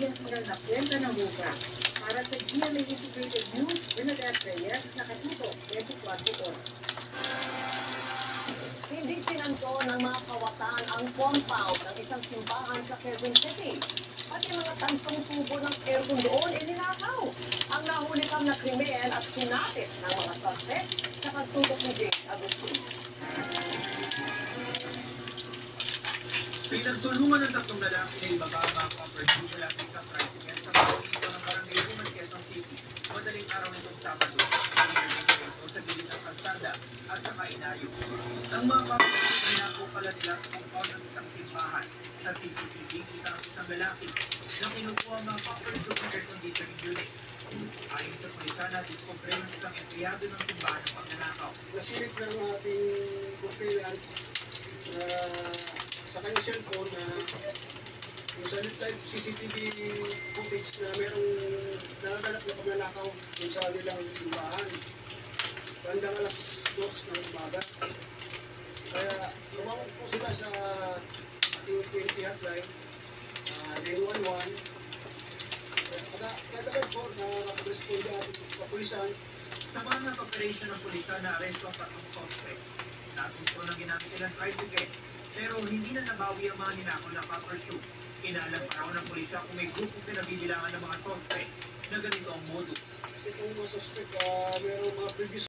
original na kwenta ng Buka. Para sa GMA Integrated News, Bernadette Reyes, nakatuto, 24 oras. Hindi sinanto ng mga kawatan ang compound ng isang simbahan sa Quezon City. Pati mga tantong tubo ng aircon doon ininakaw. Ang nahulikang na krimen at sinapit ng mga suspect sa pagtutok ni James Agustin. Pinagtulungan ng tatlong lalaki na ibaba ang mga property mula sa isang tricycle sa pagkakita ng barangay Roman, Quezon City. Madaling araw nitong Sabado, ito sa gilid ng kalsada at sa kainayos. Ang mga property pinako pala nila sa compound ng isang simbahan. Sa CCTV, isang lalaki na kinukuha ang mga property ng air conditioning unit. Ayon sa pulisana, diskobre ng isang empleyado ng simbahan ng pagnanakaw. Nasilip ng ating kumpilan na sa kanyang cellphone na yung sa live CCTV footage na mayroong nagaganap na pagnanakaw dun sa nilang simbahan. Bandang alas 2 ng umaga. Kaya lumawag po sila sa ating 20 hotline, 911. Kagagad po na nakapag-responde ating kapulisan. Sa mga operation ng pulisan na aresto ang tatlong suspect. Natuto ng ginamit nilang tricycle, pero hindi na nabawi ang mga ninakaw na pa-pursue. Inalam pa raw ng pulisya kung may grupo pinabibilangan ng mga suspect na ganito ang modus. Kasi kung mga suspect, mayroong mga previous